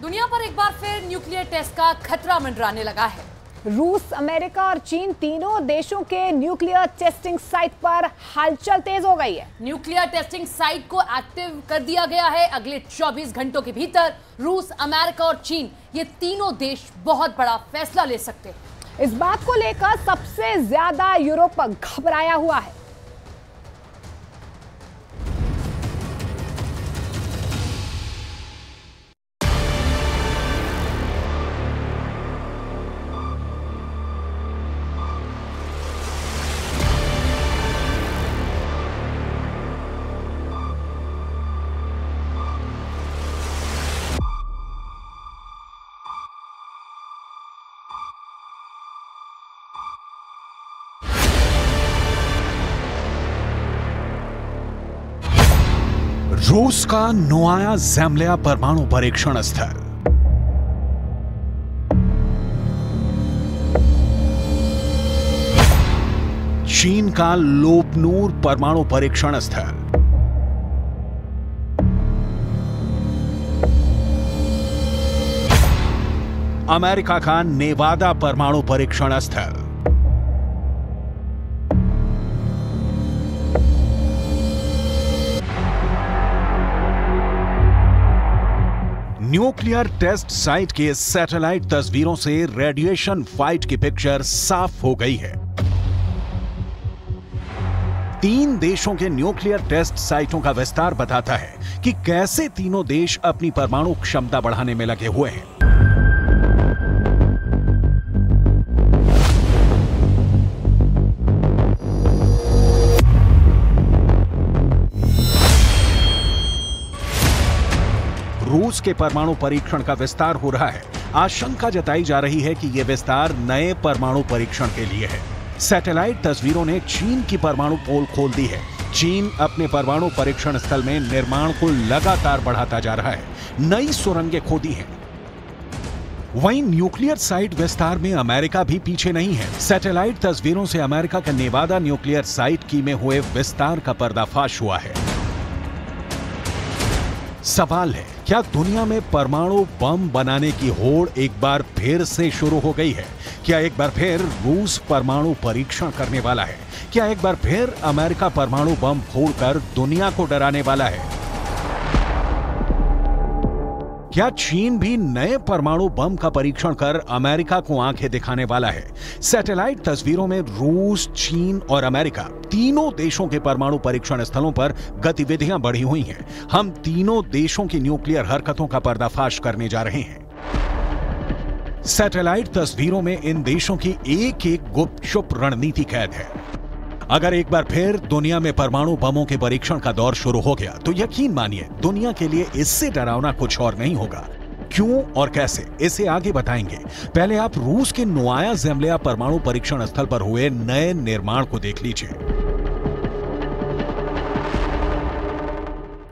दुनिया पर एक बार फिर न्यूक्लियर टेस्ट का खतरा मंडराने लगा है। रूस, अमेरिका और चीन तीनों देशों के न्यूक्लियर टेस्टिंग साइट पर हलचल तेज हो गई है। न्यूक्लियर टेस्टिंग साइट को एक्टिव कर दिया गया है। अगले 24 घंटों के भीतर रूस, अमेरिका और चीन ये तीनों देश बहुत बड़ा फैसला ले सकते हैं। इस बात को लेकर सबसे ज्यादा यूरोप घबराया हुआ है। रूस का नोवाया ज़ेम्ल्या परमाणु परीक्षण स्थल, चीन का लोपनूर परमाणु परीक्षण स्थल, अमेरिका का नेवादा परमाणु परीक्षण स्थल, न्यूक्लियर टेस्ट साइट के सैटेलाइट तस्वीरों से रेडिएशन फाइट की पिक्चर साफ हो गई है। तीन देशों के न्यूक्लियर टेस्ट साइटों का विस्तार बताता है कि कैसे तीनों देश अपनी परमाणु क्षमता बढ़ाने में लगे हुए हैं। रूस के परमाणु परीक्षण का विस्तार हो रहा है। आशंका जताई जा रही है कि यह विस्तार नए परमाणु परीक्षण के लिए है। सैटेलाइट तस्वीरों ने चीन की परमाणु पोल खोल दी है। चीन अपने परमाणु परीक्षण स्थल में निर्माण को लगातार बढ़ाता जा रहा है, नई सुरंगें खोदी हैं। वहीं न्यूक्लियर साइट विस्तार में अमेरिका भी पीछे नहीं है। सैटेलाइट तस्वीरों से अमेरिका का नेवादा न्यूक्लियर साइट की में हुए विस्तार का पर्दाफाश हुआ है। सवाल है, क्या दुनिया में परमाणु बम बनाने की होड़ एक बार फिर से शुरू हो गई है? क्या एक बार फिर रूस परमाणु परीक्षण करने वाला है? क्या एक बार फिर अमेरिका परमाणु बम फोड़कर दुनिया को डराने वाला है? क्या चीन भी नए परमाणु बम का परीक्षण कर अमेरिका को आंखें दिखाने वाला है? सैटेलाइट तस्वीरों में रूस, चीन और अमेरिका तीनों देशों के परमाणु परीक्षण स्थलों पर गतिविधियां बढ़ी हुई हैं। हम तीनों देशों की न्यूक्लियर हरकतों का पर्दाफाश करने जा रहे हैं। सैटेलाइट तस्वीरों में इन देशों की एक एक गुपचुप रणनीति कैद है। अगर एक बार फिर दुनिया में परमाणु बमों के परीक्षण का दौर शुरू हो गया तो यकीन मानिए दुनिया के लिए इससे डरावना कुछ और नहीं होगा। क्यों और कैसे, इसे आगे बताएंगे। पहले आप रूस के नोवाया ज़ेम्ल्या परमाणु परीक्षण स्थल पर हुए नए निर्माण को देख लीजिए।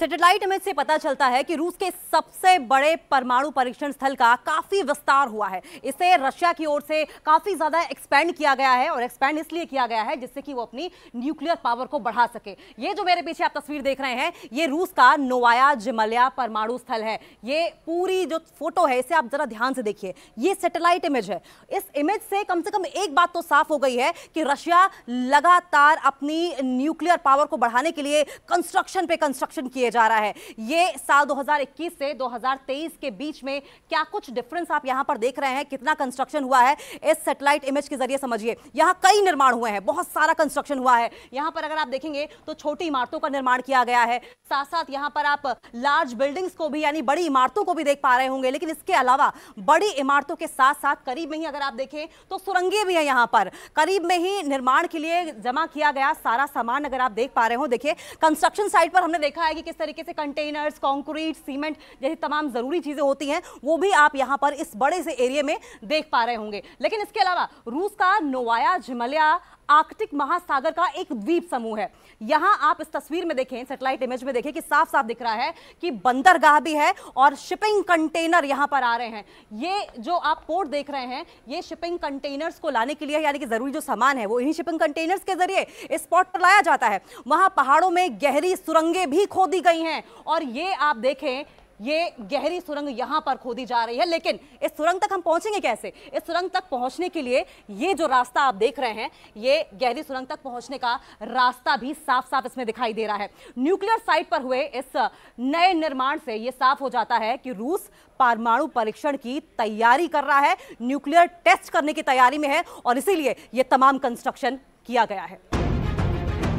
सैटेलाइट इमेज से पता चलता है कि रूस के सबसे बड़े परमाणु परीक्षण स्थल का काफी विस्तार हुआ है। इसे रशिया की ओर से काफी ज्यादा एक्सपेंड किया गया है और एक्सपेंड इसलिए किया गया है जिससे कि वो अपनी न्यूक्लियर पावर को बढ़ा सके। ये जो मेरे पीछे आप तस्वीर देख रहे हैं, ये रूस का नोवाया ज़ेम्ल्या परमाणु स्थल है। ये पूरी जो फोटो है इसे आप जरा ध्यान से देखिए, ये सैटेलाइट इमेज है। इस इमेज से कम एक बात तो साफ हो गई है कि रशिया लगातार अपनी न्यूक्लियर पावर को बढ़ाने के लिए कंस्ट्रक्शन पे कंस्ट्रक्शन किए जा रहा है। ये साल 2021 से 2023 के बीच में क्या कुछ डिफरेंस आप यहां पर देख रहे हैं, कितना कंस्ट्रक्शन हुआ है, इस सैटेलाइट इमेज के जरिए समझिए। यहां कई निर्माण हुए हैं, बहुत सारा कंस्ट्रक्शन हुआ है। यहां पर अगर आप देखेंगे तो छोटी इमारतों का निर्माण किया गया है, साथ साथ यहां पर आप लार्ज बिल्डिंग्स को भी, यानी बड़ी इमारतों को भी देख पा रहे होंगे। लेकिन इसके अलावा बड़ी इमारतों के साथ साथ करीब में ही अगर आप देखें तो सुरंगें भी है। यहां पर करीब में ही निर्माण के लिए जमा किया गया सारा सामान अगर आप देख पा रहे हो। देखिए, कंस्ट्रक्शन साइट पर हमने देखा है कि किस तरीके से कंटेनर्स, कंक्रीट, सीमेंट जैसी तमाम जरूरी चीजें होती हैं, वो भी आप यहां पर इस बड़े से एरिया में देख पा रहे होंगे। लेकिन इसके अलावा रूस का नोवाया ज़ेम्ल्या आर्कटिक महासागर का एक द्वीप समूह है। यहां आप इस तस्वीर में देखें, सैटेलाइट इमेज में देखें कि साफ साफ दिख रहा है कि बंदरगाह भी है और शिपिंग कंटेनर यहां पर आ रहे हैं। ये जो आप पोर्ट देख रहे हैं, ये शिपिंग कंटेनर्स को लाने के लिए, यानी कि जरूरी जो सामान है वो इन्हीं शिपिंग कंटेनर्स के जरिए इस पोर्ट पर लाया जाता है। वहां पहाड़ों में गहरी सुरंगें भी खोदी गई हैं और ये आप देखें, ये गहरी सुरंग यहां पर खोदी जा रही है। लेकिन इस सुरंग तक हम पहुंचेंगे कैसे? इस सुरंग तक पहुंचने के लिए ये जो रास्ता आप देख रहे हैं, ये गहरी सुरंग तक पहुंचने का रास्ता भी साफ साफ इसमें दिखाई दे रहा है। न्यूक्लियर साइट पर हुए इस नए निर्माण से यह साफ हो जाता है कि रूस परमाणु परीक्षण की तैयारी कर रहा है, न्यूक्लियर टेस्ट करने की तैयारी में है, और इसीलिए यह तमाम कंस्ट्रक्शन किया गया है।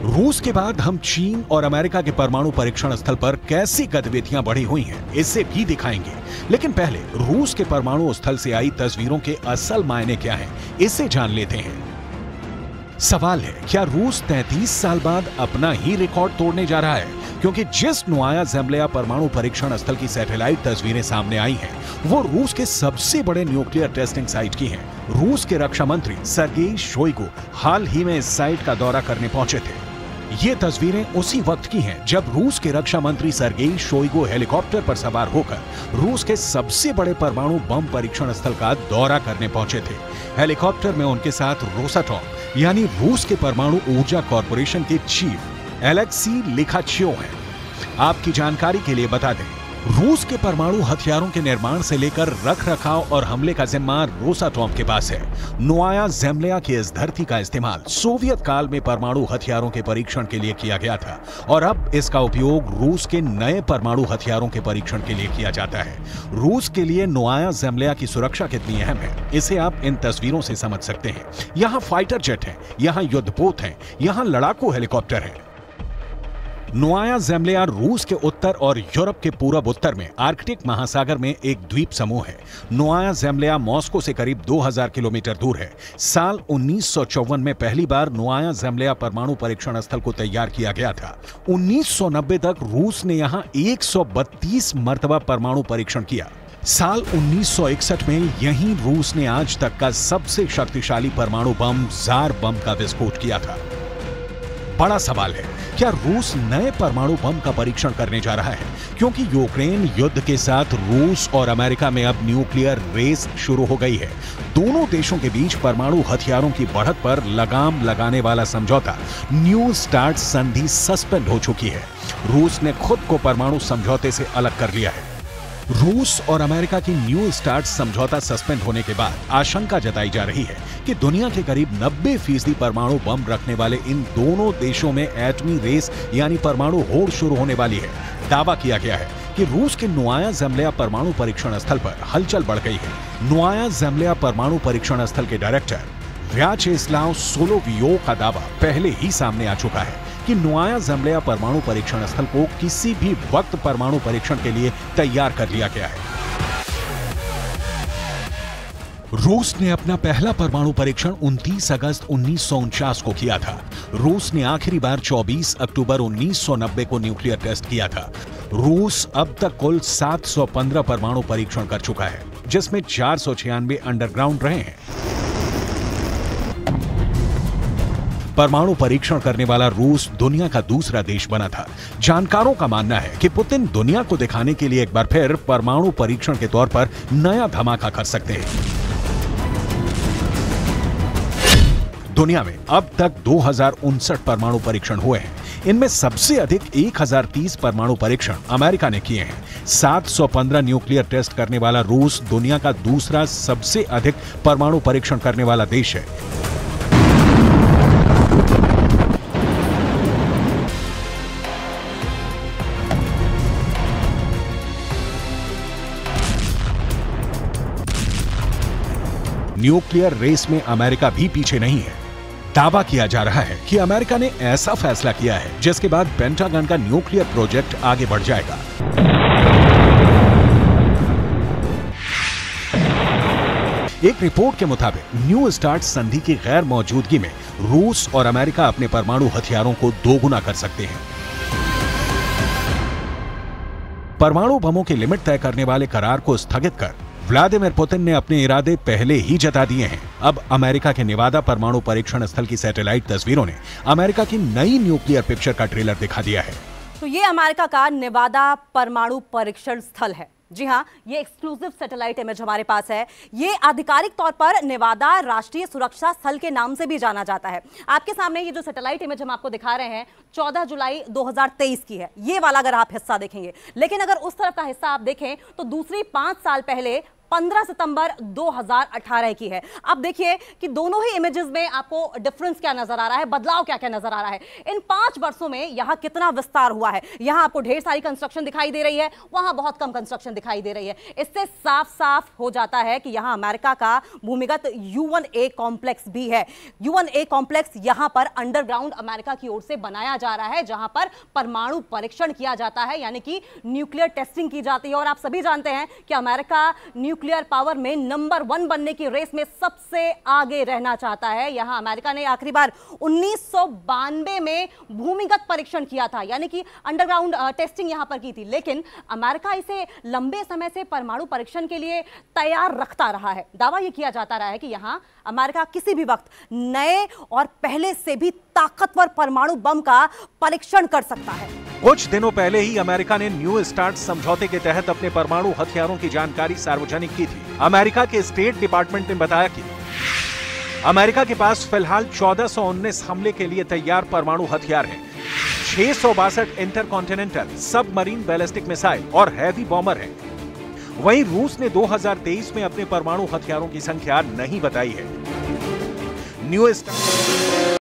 रूस के बाद हम चीन और अमेरिका के परमाणु परीक्षण स्थल पर कैसी गतिविधियां बढ़ी हुई हैं, इसे भी दिखाएंगे। लेकिन पहले रूस के परमाणु स्थल से आई तस्वीरों के असल मायने क्या हैं, इसे जान लेते हैं। सवाल है, क्या रूस 33 साल बाद अपना ही रिकॉर्ड तोड़ने जा रहा है? क्योंकि जिस नोवाया ज़ेम्लिया परमाणु परीक्षण स्थल की सैटेलाइट तस्वीरें सामने आई हैं, वो रूस के सबसे बड़े न्यूक्लियर टेस्टिंग साइट की हैं। रूस के रक्षा मंत्री सर्गेई शोइगु हाल ही में इस साइट का दौरा करने पहुंचे थे। ये तस्वीरें उसी वक्त की हैं जब रूस के रक्षा मंत्री सर्गेई शोइगु हेलीकॉप्टर पर सवार होकर रूस के सबसे बड़े परमाणु बम परीक्षण स्थल का दौरा करने पहुंचे थे। हेलीकॉप्टर में उनके साथ रोसाटॉम यानी रूस के परमाणु ऊर्जा कॉर्पोरेशन के चीफ एलेक्सी लिखाचियोव हैं। आपकी जानकारी के लिए बता दें, रूस के परमाणु हथियारों के निर्माण से लेकर रखरखाव और हमले का जिम्मा रोसाटॉम के पास है। नोवाया ज़ेम्लिया की इस धरती का इस्तेमाल सोवियत काल में परमाणु हथियारों के परीक्षण के लिए किया गया था और अब इसका उपयोग रूस के नए परमाणु हथियारों के परीक्षण के लिए किया जाता है। रूस के लिए नोवाया ज़ेम्लिया की सुरक्षा कितनी अहम है, इसे आप इन तस्वीरों से समझ सकते हैं। यहाँ फाइटर जेट है, यहाँ युद्धपोत है, यहाँ लड़ाकू हेलीकॉप्टर है। नोवाया ज़ेम्लिया रूस के उत्तर और यूरोप के पूरब उत्तर में आर्कटिक महासागर में एक द्वीप समूह है। नोवाया ज़ेम्लिया मॉस्को से करीब 2000 किलोमीटर दूर है। साल 1954 में पहली बार नोवाया ज़ेम्लिया परमाणु परीक्षण स्थल को तैयार किया गया था। 1990 तक रूस ने यहां 132 मर्तबा परमाणु परीक्षण किया। साल 1961 में यहीं रूस ने आज तक का सबसे शक्तिशाली परमाणु बम ज़ार बम का विस्फोट किया था। बड़ा सवाल है, क्या रूस नए परमाणु बम का परीक्षण करने जा रहा है? क्योंकि यूक्रेन युद्ध के साथ रूस और अमेरिका में अब न्यूक्लियर रेस शुरू हो गई है। दोनों देशों के बीच परमाणु हथियारों की बढ़त पर लगाम लगाने वाला समझौता न्यू स्टार्ट संधि सस्पेंड हो चुकी है। रूस ने खुद को परमाणु समझौते से अलग कर लिया है। रूस और अमेरिका की न्यू स्टार्ट समझौता सस्पेंड होने के बाद आशंका जताई जा रही है कि दुनिया के करीब 90% परमाणु बम रखने वाले इन दोनों देशों में एटमी रेस यानी परमाणु होड़ शुरू होने वाली है। दावा किया गया है कि रूस के नोवाया ज़ेम्लिया परमाणु परीक्षण स्थल पर हलचल बढ़ गई है। नोवाया ज़ेम्लिया परमाणु परीक्षण स्थल के डायरेक्टर व्याचेस्लाव सोलोवियोव का दावा पहले ही सामने आ चुका है कि नोवाया ज़ेम्लिया परमाणु परीक्षण स्थल को किसी भी वक्त परमाणु परीक्षण के लिए तैयार कर लिया गया है। रूस ने अपना पहला परमाणु परीक्षण 29 अगस्त 1949 को किया था। रूस ने आखिरी बार 24 अक्टूबर 1990 को न्यूक्लियर टेस्ट किया था। रूस अब तक कुल 715 परमाणु परीक्षण कर चुका है, जिसमें 496 अंडरग्राउंड रहे हैं। परमाणु परीक्षण करने वाला रूस दुनिया का दूसरा देश बना था। जानकारों का मानना है कि पुतिन दुनिया को दिखाने के लिए एक बार फिर परमाणु परीक्षण के तौर पर नया धमाका कर सकते हैं। दुनिया में अब तक 2059 परमाणु परीक्षण हुए हैं। इनमें सबसे अधिक 1030 परमाणु परीक्षण अमेरिका ने किए हैं। 715 न्यूक्लियर टेस्ट करने वाला रूस दुनिया का दूसरा सबसे अधिक परमाणु परीक्षण करने वाला देश है। न्यूक्लियर रेस में अमेरिका भी पीछे नहीं है। दावा किया जा रहा है कि अमेरिका ने ऐसा फैसला किया है जिसके बाद पेंटागन का न्यूक्लियर प्रोजेक्ट आगे बढ़ जाएगा। एक रिपोर्ट के मुताबिक न्यू स्टार्ट संधि की गैर मौजूदगी में रूस और अमेरिका अपने परमाणु हथियारों को दोगुना कर सकते हैं। परमाणु बमों की लिमिट तय करने वाले करार को स्थगित कर व्लादिमीर पुतिन ने अपने इरादे पहले ही जता दिए हैं। अब अमेरिका के नेवादा परमाणु परीक्षण स्थल की सैटेलाइट तस्वीरों ने अमेरिका की नई न्यूक्लियर पिक्चर का ट्रेलर दिखा दिया है। तो ये अमेरिका का नेवादा परमाणु परीक्षण स्थल है। जी हां, ये एक्सक्लूसिव सैटेलाइट इमेज हमारे पास है। ये आधिकारिक तौर पर नेवादा राष्ट्रीय सुरक्षा स्थल के नाम से भी जाना जाता है। आपके सामने ये जो सैटेलाइट इमेज हम आपको दिखा रहे हैं 14 जुलाई 2023 की है। ये वाला अगर आप हिस्सा देखेंगे, लेकिन अगर उस तरफ का हिस्सा आप देखें तो दूसरी 5 साल पहले 15 सितंबर 2018 की है। अब देखिए कि दोनों ही इमेजेस में आपको डिफरेंस क्या नजर आ रहा है, बदलाव क्या क्या नजर आ रहा है। इन 5 वर्षों में यहां कितना विस्तार हुआ है। यहां आपको ढेर सारी कंस्ट्रक्शन दिखाई दे रही है, वहां बहुत कम कंस्ट्रक्शन दिखाई दे रही है। इससे साफ साफ हो जाता है कि यहां अमेरिका का भूमिगत U1A कॉम्प्लेक्स भी है। U1A कॉम्प्लेक्स यहां पर अंडरग्राउंड अमेरिका की ओर से बनाया जा रहा है, जहां पर परमाणु परीक्षण किया जाता है, यानी कि न्यूक्लियर टेस्टिंग की जाती है। और आप सभी जानते हैं कि अमेरिका न्यूक्लियर पावर में नंबर 1 बनने की रेस में सबसे आगे रहना चाहता है। यहां अमेरिका ने आखिरी बार 1992 में भूमिगत परीक्षण किया था, यानी कि अंडरग्राउंड टेस्टिंग यहां पर की थी। लेकिन अमेरिका इसे लंबे समय से परमाणु परीक्षण के लिए तैयार रखता रहा है। दावा यह किया जाता रहा है कि यहां अमेरिका किसी भी वक्त नए और पहले से भी ताकतवर परमाणु बम का परीक्षण कर सकता है। कुछ दिनों पहले ही अमेरिका ने न्यू स्टार्ट समझौते के तहत अपने परमाणु हथियारों की जानकारी सार्वजनिक की थी। अमेरिका के स्टेट डिपार्टमेंट ने बताया कि अमेरिका के पास फिलहाल 1419 हमले के लिए तैयार परमाणु हथियार हैं, 662 इंटरकॉन्टिनेंटल सबमरीन बैलिस्टिक मिसाइल और हैवी बॉम्बर हैं। वहीं रूस ने 2023 में अपने परमाणु हथियारों की संख्या नहीं बताई है। New start